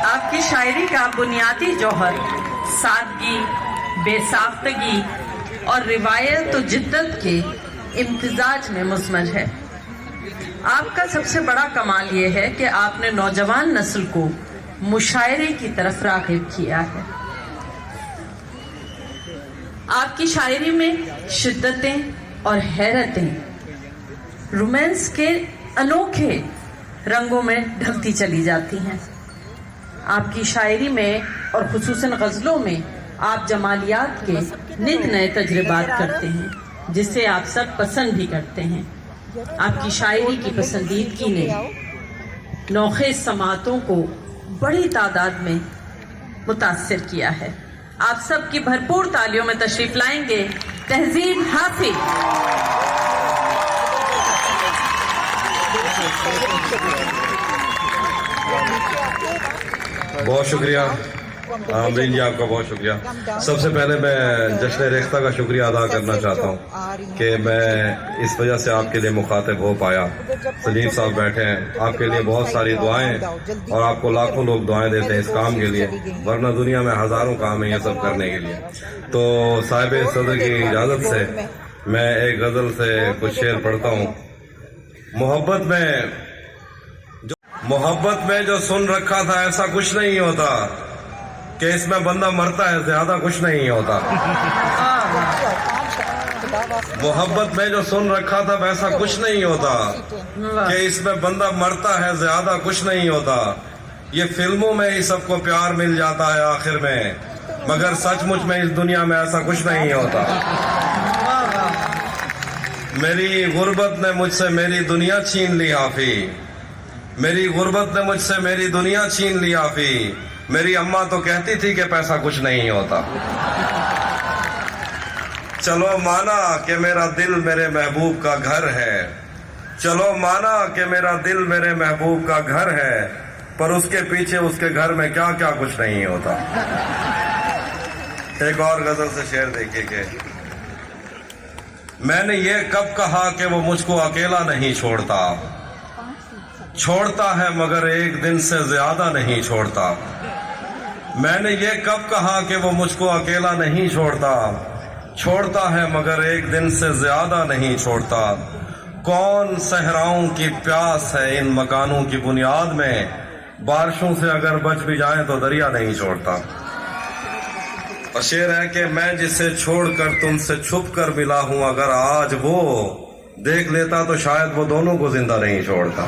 आपकी शायरी का बुनियादी जौहर सादगी, बेसाख्तगी और रिवायत और जिद्दत के इम्तिजाज में मुज़मर है। आपका सबसे बड़ा कमाल ये है कि आपने नौजवान नस्ल को मुशायरे की तरफ राग़िब किया है। आपकी शायरी में शिद्दतें और हैरतें रोमांस के अनोखे रंगों में ढलती चली जाती हैं। आपकी शायरी में और खुसूसन गज़लों में आप जमालियात के नित नए तजर्बात करते हैं, जिसे आप सब पसंद भी करते हैं। आपकी शायरी की पसंदीदगी ने नौखे समातों को बड़ी तादाद में मुतासिर किया है। आप सब की भरपूर तालियों में तशरीफ लाएंगे तहजीब हाफिज। बहुत शुक्रिया आमरीन जी, आपका बहुत शुक्रिया। सबसे पहले मैं जश्न रेख्ता का शुक्रिया अदा करना चाहता हूँ कि मैं इस वजह से आपके लिए मुखातिब हो पाया। सलीम साहब बैठे हैं, आपके लिए बहुत सारी दुआएं, और आपको लाखों लोग दुआएं देते हैं इस काम के लिए, वरना दुनिया में हज़ारों काम है ये सब करने के लिए। तो साहिब सदर की इजाज़त से मैं एक गज़ल से कुछ शेर पढ़ता हूँ। मोहब्बत में जो सुन रखा था ऐसा कुछ नहीं होता, कि इसमें बंदा मरता है ज्यादा कुछ नहीं होता। मोहब्बत में जो सुन रखा था वैसा कुछ नहीं होता, कि इसमें बंदा मरता है ज्यादा कुछ नहीं होता। ये फिल्मों में ही सबको प्यार मिल जाता है आखिर में, मगर सचमुच में इस दुनिया में ऐसा कुछ नहीं होता। मेरी गुर्बत ने मुझसे मेरी दुनिया छीन ली हाफी, मेरी गुर्बत ने मुझसे मेरी दुनिया छीन ली हाफी। मेरी अम्मा तो कहती थी कि पैसा कुछ नहीं होता। चलो माना कि मेरा दिल मेरे महबूब का घर है, चलो माना कि मेरा दिल मेरे महबूब का घर है, पर उसके पीछे उसके घर में क्या क्या कुछ नहीं होता। एक और गजल से शेर देखिए कि मैंने ये कब कहा कि वो मुझको अकेला नहीं छोड़ता, छोड़ता है मगर एक दिन से ज्यादा नहीं छोड़ता। मैंने ये कब कहा कि वो मुझको अकेला नहीं छोड़ता, छोड़ता है मगर एक दिन से ज्यादा नहीं छोड़ता। कौन सहराओं की प्यास है इन मकानों की बुनियाद में, बारिशों से अगर बच भी जाए तो दरिया नहीं छोड़ता। और शेर है कि मैं जिसे छोड़कर तुमसे छुप कर मिला हूं, अगर आज वो देख लेता तो शायद वो दोनों को जिंदा नहीं छोड़ता।